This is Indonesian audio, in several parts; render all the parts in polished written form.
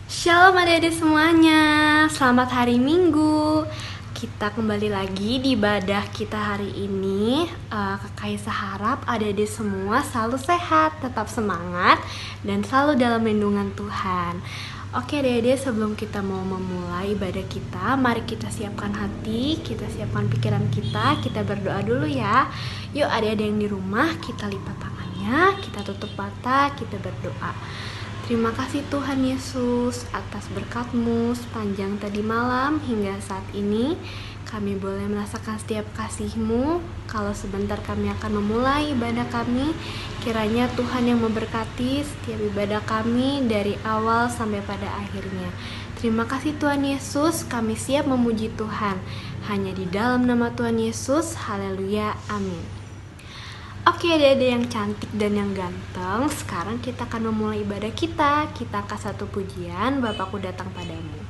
Shalom adik-adik semuanya, selamat hari Minggu. Kita kembali lagi di ibadah kita hari ini. Kakak harap adik-adik semua selalu sehat, tetap semangat, dan selalu dalam lindungan Tuhan. Oke adik-adik, sebelum kita mau memulai ibadah kita, mari kita siapkan hati, kita siapkan pikiran kita berdoa dulu ya. Yuk adik-adik yang di rumah, kita lipat tangannya, kita tutup mata, kita berdoa. Terima kasih Tuhan Yesus atas berkat-Mu sepanjang tadi malam hingga saat ini. Kami boleh merasakan setiap kasih-Mu. Kalau sebentar kami akan memulai ibadah kami, kiranya Tuhan yang memberkati setiap ibadah kami dari awal sampai pada akhirnya. Terima kasih Tuhan Yesus, kami siap memuji Tuhan. Hanya di dalam nama Tuhan Yesus, haleluya, amin. Oke adik-adik yang cantik dan yang ganteng, sekarang kita akan memulai ibadah kita. Kita angkat satu pujian, Bapakku datang padamu.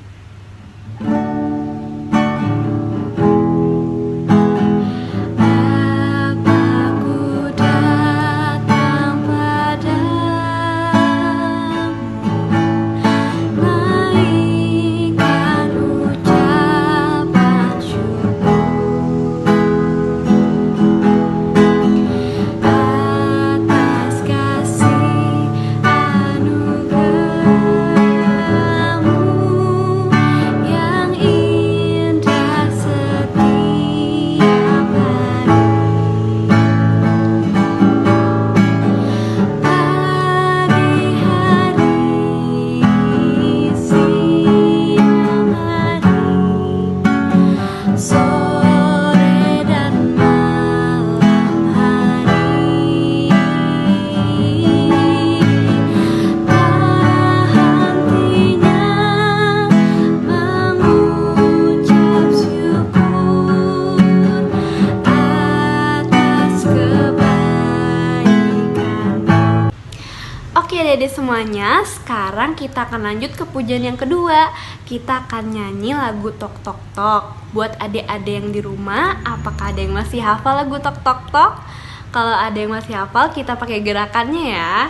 Adik-adik semuanya, sekarang kita akan lanjut ke pujian yang kedua. Kita akan nyanyi lagu Tok Tok Tok. Buat adik-adik yang di rumah, apakah ada yang masih hafal lagu Tok Tok Tok? Kalau ada yang masih hafal, kita pakai gerakannya ya.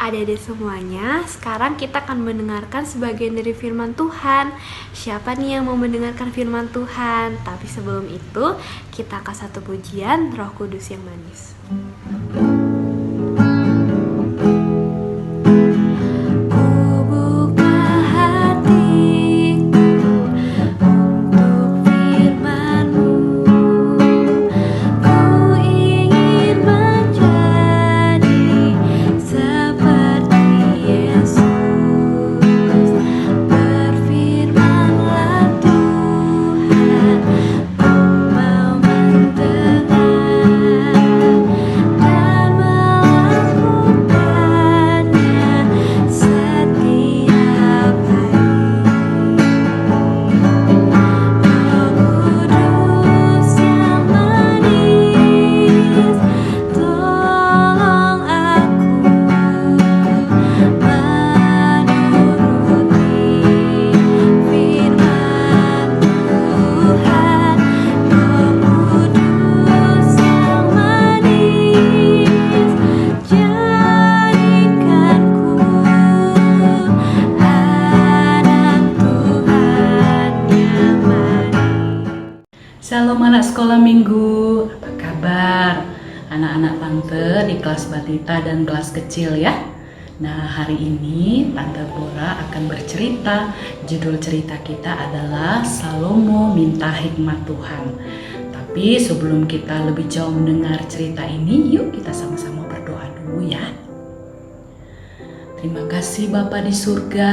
Adik-adik semuanya, sekarang kita akan mendengarkan sebagian dari firman Tuhan. Siapa nih yang mau mendengarkan firman Tuhan? Tapi sebelum itu, kita angkat satu pujian Roh Kudus yang manis. kelas balita dan kelas kecil ya. Nah, hari ini Tante Bora akan bercerita. Judul cerita kita adalah Salomo Minta Hikmat Tuhan. Tapi sebelum kita lebih jauh mendengar cerita ini, yuk kita sama-sama berdoa dulu ya. Terima kasih Bapa di surga.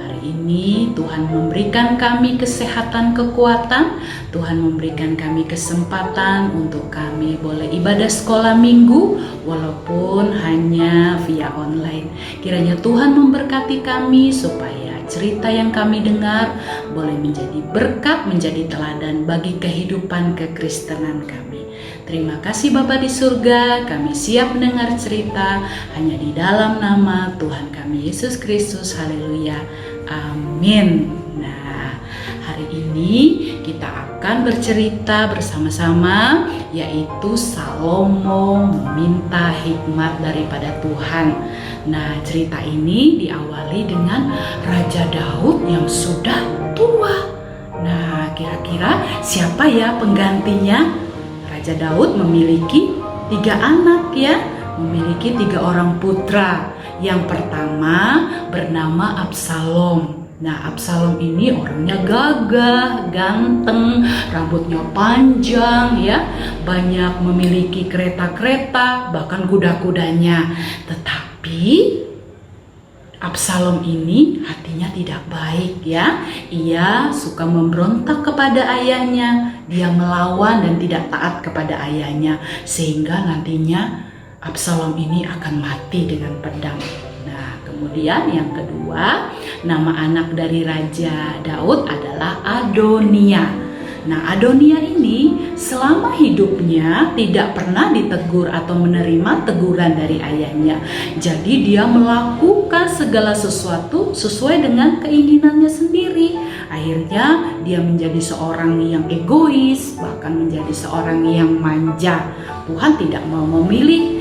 Hari ini Tuhan memberikan kami kesehatan, kekuatan. Tuhan memberikan kami kesempatan untuk kami boleh ibadah sekolah minggu walaupun hanya via online. Kiranya Tuhan memberkati kami supaya cerita yang kami dengar boleh menjadi berkat, menjadi teladan bagi kehidupan kekristenan kami. Terima kasih Bapa di surga, kami siap mendengar cerita hanya di dalam nama Tuhan kami Yesus Kristus. Haleluya. Amin. Nah, hari ini kita akan bercerita bersama-sama, yaitu Salomo meminta hikmat daripada Tuhan. Nah, cerita ini diawali dengan Raja Daud yang sudah tua. Nah, kira-kira siapa ya penggantinya? Raja Daud memiliki 3 anak ya, memiliki 3 orang putra. Yang pertama bernama Absalom. Nah, Absalom ini orangnya gagah, ganteng, rambutnya panjang ya, banyak memiliki kereta-kereta, bahkan kuda-kudanya. Tetapi Absalom ini hatinya tidak baik ya. Ia suka memberontak kepada ayahnya. Dia melawan dan tidak taat kepada ayahnya. Sehingga nantinya Absalom ini akan mati dengan pedang. Nah, kemudian yang kedua, nama anak dari Raja Daud adalah Adonia. Nah, Adonia ini selama hidupnya tidak pernah ditegur atau menerima teguran dari ayahnya. Jadi dia melakukan segala sesuatu sesuai dengan keinginannya sendiri. Akhirnya dia menjadi seorang yang egois, bahkan menjadi seorang yang manja. Tuhan tidak mau memilih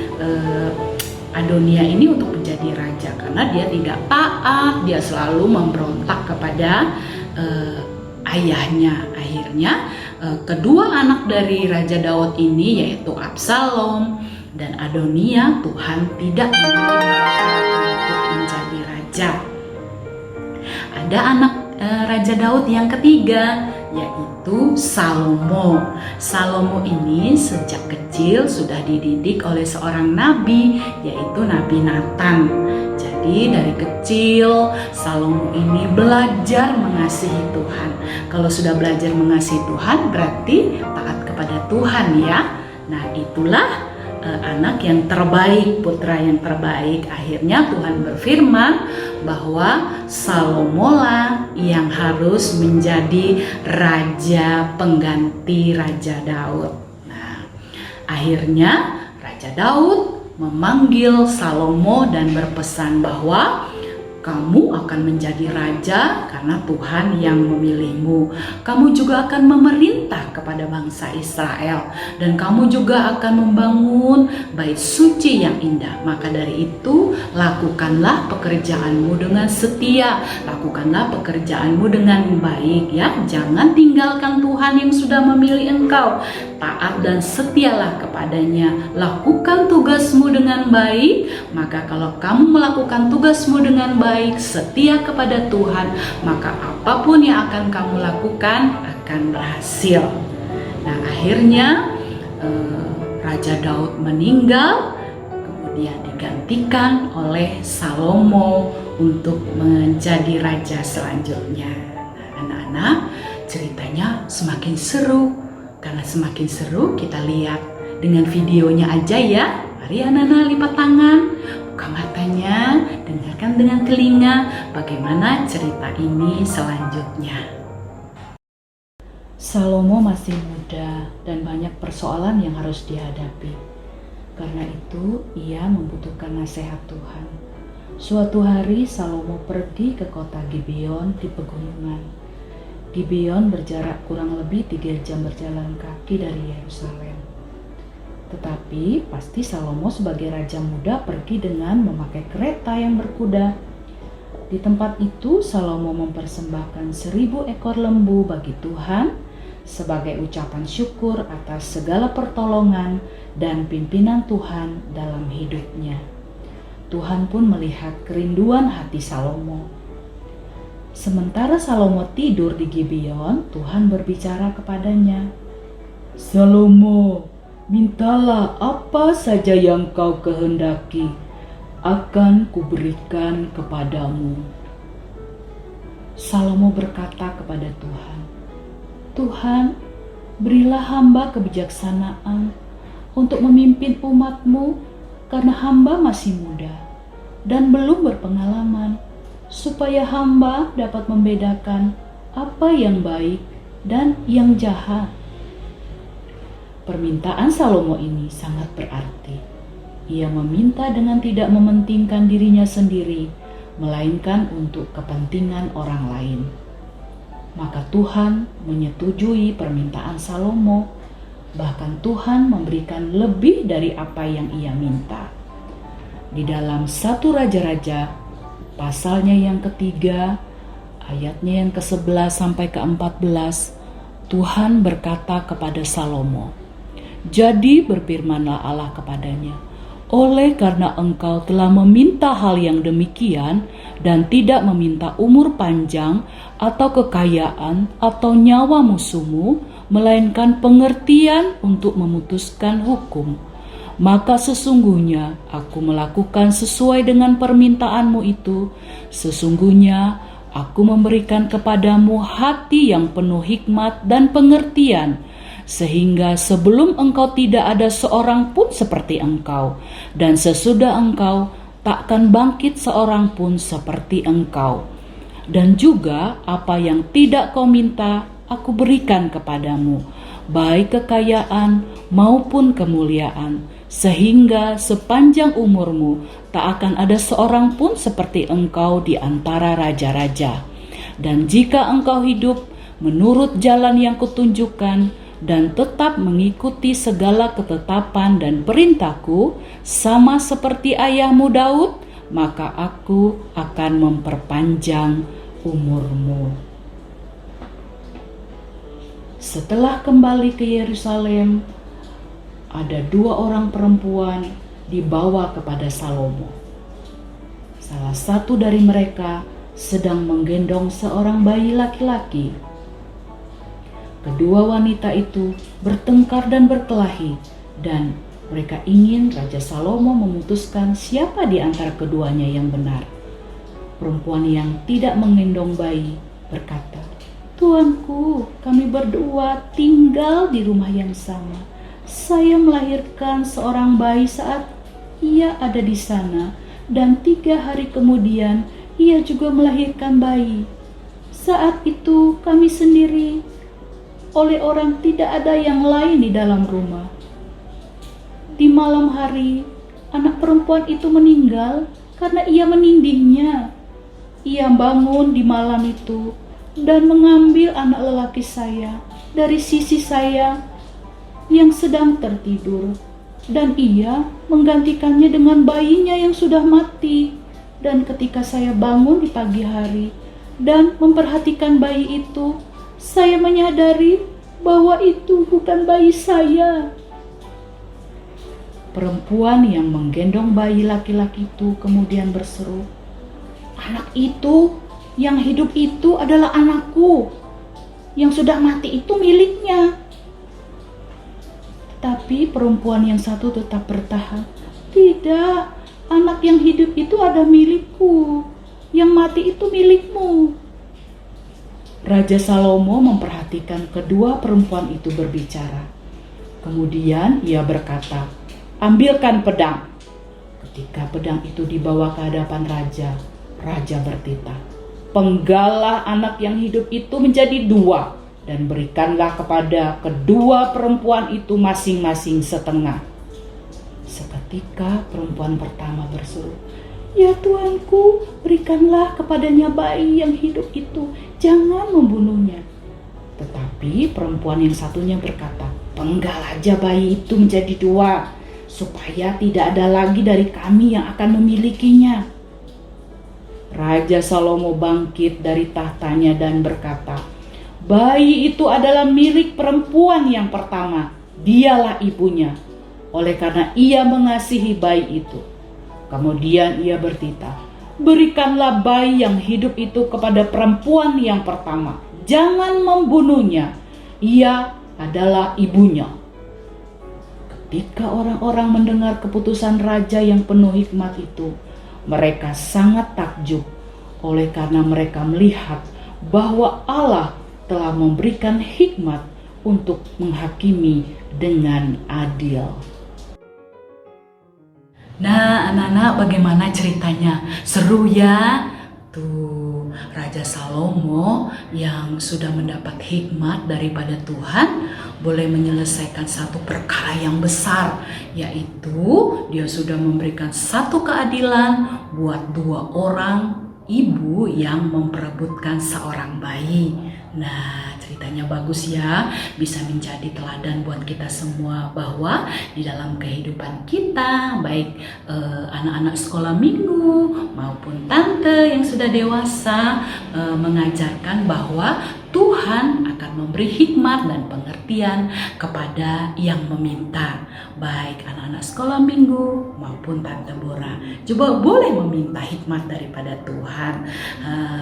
Adonia ini untuk menjadi raja karena dia tidak taat, dia selalu memberontak kepada ayahnya. Akhirnya kedua anak dari Raja Daud ini yaitu Absalom dan Adonia, Tuhan tidak memilih mereka untuk menjadi raja. Ada anak Raja Daud yang ketiga yaitu Salomo. Salomo ini sejak kecil sudah dididik oleh seorang nabi yaitu Nabi Nathan. Jadi dari kecil Salomo ini belajar mengasihi Tuhan. Kalau sudah belajar mengasihi Tuhan berarti taat kepada Tuhan ya. Nah, itulah anak yang terbaik, putra yang terbaik. Akhirnya Tuhan berfirman bahwa Salomo lah yang harus menjadi raja pengganti Raja Daud. Nah, akhirnya Raja Daud memanggil Salomo dan berpesan bahwa kamu akan menjadi raja karena Tuhan yang memilihmu. Kamu juga akan memerintah kepada bangsa Israel. Dan kamu juga akan membangun bait suci yang indah. Maka dari itu, lakukanlah pekerjaanmu dengan setia. Lakukanlah pekerjaanmu dengan baik ya. Jangan tinggalkan Tuhan yang sudah memilih engkau. Taat dan setialah kepadanya. Lakukan tugasmu dengan baik. Maka kalau kamu melakukan tugasmu dengan baik, setia kepada Tuhan, maka apapun yang akan kamu lakukan akan berhasil. Nah, akhirnya Raja Daud meninggal, kemudian digantikan oleh Salomo untuk menjadi raja selanjutnya. Nah, anak-anak, ceritanya semakin seru. Karena semakin seru, kita lihat dengan videonya aja ya. Mari anak-anak lipat tangan, buka matanya, dengarkan dengan telinga bagaimana cerita ini selanjutnya. Salomo masih muda dan banyak persoalan yang harus dihadapi. Karena itu, ia membutuhkan nasihat Tuhan. Suatu hari Salomo pergi ke kota Gibeon di pegunungan. Gibeon berjarak kurang lebih 3 jam berjalan kaki dari Yerusalem. Tetapi pasti Salomo sebagai raja muda pergi dengan memakai kereta yang berkuda. Di tempat itu Salomo mempersembahkan 1000 ekor lembu bagi Tuhan sebagai ucapan syukur atas segala pertolongan dan pimpinan Tuhan dalam hidupnya. Tuhan pun melihat kerinduan hati Salomo. Sementara Salomo tidur di Gibeon, Tuhan berbicara kepadanya, "Salomo, mintalah apa saja yang kau kehendaki, akan kuberikan kepadamu." Salomo berkata kepada Tuhan, "Tuhan, berilah hamba kebijaksanaan untuk memimpin umat-Mu, karena hamba masih muda dan belum berpengalaman, supaya hamba dapat membedakan apa yang baik dan yang jahat." Permintaan Salomo ini sangat berarti. Ia meminta dengan tidak mementingkan dirinya sendiri, melainkan untuk kepentingan orang lain. Maka Tuhan menyetujui permintaan Salomo, bahkan Tuhan memberikan lebih dari apa yang ia minta. Di dalam 1 Raja-Raja, pasalnya yang ketiga, ayatnya yang ke-11 sampai ke-14, Tuhan berkata kepada Salomo, "Jadi berfirmanlah Allah kepadanya, oleh karena engkau telah meminta hal yang demikian dan tidak meminta umur panjang atau kekayaan atau nyawa musuhmu, melainkan pengertian untuk memutuskan hukum, maka sesungguhnya aku melakukan sesuai dengan permintaanmu itu. Sesungguhnya aku memberikan kepadamu hati yang penuh hikmat dan pengertian, sehingga sebelum engkau tidak ada seorang pun seperti engkau, dan sesudah engkau takkan bangkit seorang pun seperti engkau. Dan juga apa yang tidak kau minta, aku berikan kepadamu, baik kekayaan maupun kemuliaan, sehingga sepanjang umurmu tak akan ada seorang pun seperti engkau di antara raja-raja. Dan jika engkau hidup menurut jalan yang kutunjukkan dan tetap mengikuti segala ketetapan dan perintahku, sama seperti ayahmu Daud, maka aku akan memperpanjang umurmu." Setelah kembali ke Yerusalem, ada 2 orang perempuan dibawa kepada Salomo. Salah satu dari mereka sedang menggendong seorang bayi laki-laki. Kedua wanita itu bertengkar dan berkelahi, dan mereka ingin Raja Salomo memutuskan siapa di antara keduanya yang benar. Perempuan yang tidak menggendong bayi berkata, "Tuanku, kami berdua tinggal di rumah yang sama. Saya melahirkan seorang bayi saat ia ada di sana, dan 3 hari kemudian ia juga melahirkan bayi. Saat itu kami sendiri, oleh orang tidak ada yang lain di dalam rumah. Di malam hari, anak perempuan itu meninggal karena ia menindihnya. Ia bangun di malam itu dan mengambil anak lelaki saya dari sisi saya yang sedang tertidur, dan ia menggantikannya dengan bayinya yang sudah mati. Dan ketika saya bangun di pagi hari dan memperhatikan bayi itu, saya menyadari bahwa itu bukan bayi saya." Perempuan yang menggendong bayi laki-laki itu kemudian berseru, "Anak itu, yang hidup itu adalah anakku. Yang sudah mati itu miliknya." Tapi perempuan yang satu tetap bertahan, "Tidak, anak yang hidup itu ada milikku. Yang mati itu milikmu." Raja Salomo memperhatikan kedua perempuan itu berbicara. Kemudian ia berkata, "Ambilkan pedang." Ketika pedang itu dibawa ke hadapan raja, raja bertitah, "Penggalah anak yang hidup itu menjadi 2, dan berikanlah kepada kedua perempuan itu masing-masing setengah." Seketika perempuan pertama berseru, "Ya tuanku, berikanlah kepadanya bayi yang hidup itu, jangan membunuhnya." Tetapi perempuan yang satunya berkata, "Penggal aja bayi itu menjadi 2, supaya tidak ada lagi dari kami yang akan memilikinya." Raja Salomo bangkit dari tahtanya dan berkata, bayi itu adalah milik perempuan yang pertama. Dialah ibunya. Oleh karena ia mengasihi bayi itu. Kemudian ia bertitah, berikanlah bayi yang hidup itu kepada perempuan yang pertama. Jangan membunuhnya. Ia adalah ibunya. Ketika orang-orang mendengar keputusan raja yang penuh hikmat itu, mereka sangat takjub oleh karena mereka melihat bahwa Allah telah memberikan hikmat untuk menghakimi dengan adil. Nah, anak-anak, bagaimana ceritanya? Seru ya? Tuh, Raja Salomo yang sudah mendapat hikmat daripada Tuhan boleh menyelesaikan satu perkara yang besar, yaitu dia sudah memberikan satu keadilan buat dua orang ibu yang memperebutkan seorang bayi. Nah, ceritanya bagus ya, bisa menjadi teladan buat kita semua bahwa di dalam kehidupan kita, baik anak-anak sekolah minggu maupun tante yang sudah dewasa, mengajarkan bahwa Tuhan akan memberi hikmat dan pengertian kepada yang meminta, baik anak-anak sekolah minggu maupun Tante Bora. Coba boleh meminta hikmat daripada Tuhan.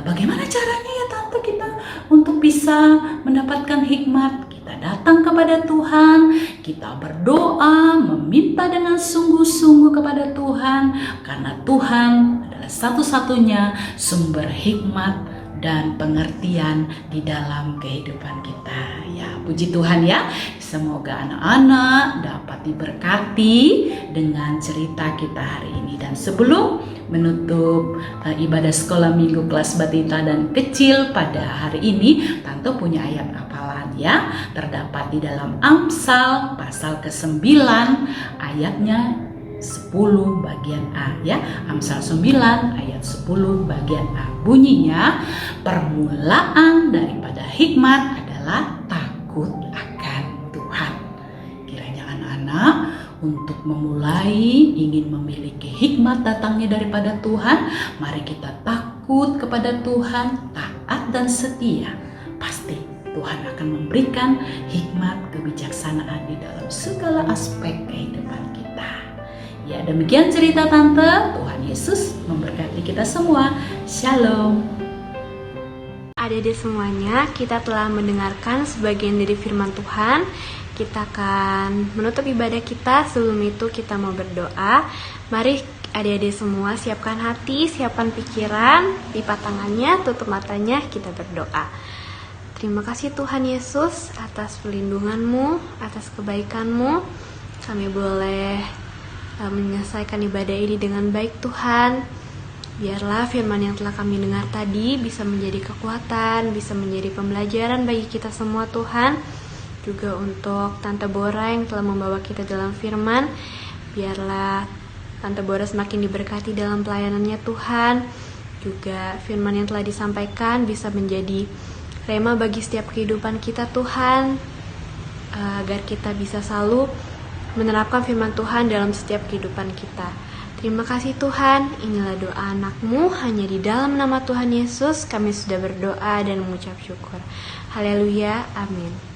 Bagaimana caranya ya Tante kita untuk bisa mendapatkan hikmat? Kita datang kepada Tuhan, kita berdoa, meminta dengan sungguh-sungguh kepada Tuhan, karena Tuhan adalah satu-satunya sumber hikmat dan pengertian di dalam kehidupan kita. Ya, puji Tuhan ya. Semoga anak-anak dapat diberkati dengan cerita kita hari ini. Dan sebelum menutup ibadah sekolah minggu kelas batita dan kecil pada hari ini, Tante punya ayat hafalan ya. Terdapat di dalam Amsal pasal ke-9 ayatnya 10 bagian A ya. Amsal 9 ayat 10 bagian A. Bunyinya, permulaan daripada hikmat adalah takut akan Tuhan. Kiranya anak-anak untuk memulai ingin memiliki hikmat datangnya daripada Tuhan, mari kita takut kepada Tuhan, taat dan setia. Pasti Tuhan akan memberikan hikmat kebijaksanaan di dalam segala aspek kehidupan kita. Ya, demikian cerita Tante. Tuhan Yesus memberkati kita semua. Shalom. Adik-adik semuanya, kita telah mendengarkan sebagian dari firman Tuhan. Kita akan menutup ibadah kita. Sebelum itu kita mau berdoa. Mari adik-adik semua siapkan hati, siapkan pikiran, lipat tangannya, tutup matanya, kita berdoa. Terima kasih Tuhan Yesus atas perlindungan-Mu, atas kebaikan-Mu. Kami boleh menyelesaikan ibadah ini dengan baik Tuhan. Biarlah firman yang telah kami dengar tadi bisa menjadi kekuatan, bisa menjadi pembelajaran bagi kita semua Tuhan. Juga untuk Tante Bora yang telah membawa kita dalam firman. Biarlah Tante Bora semakin diberkati dalam pelayanannya Tuhan. Juga firman yang telah disampaikan bisa menjadi rema bagi setiap kehidupan kita Tuhan. Agar kita bisa selalu menerapkan firman Tuhan dalam setiap kehidupan kita. Terima kasih Tuhan, inilah doa anak-Mu, hanya di dalam nama Tuhan Yesus kami sudah berdoa dan mengucap syukur. Haleluya, amin.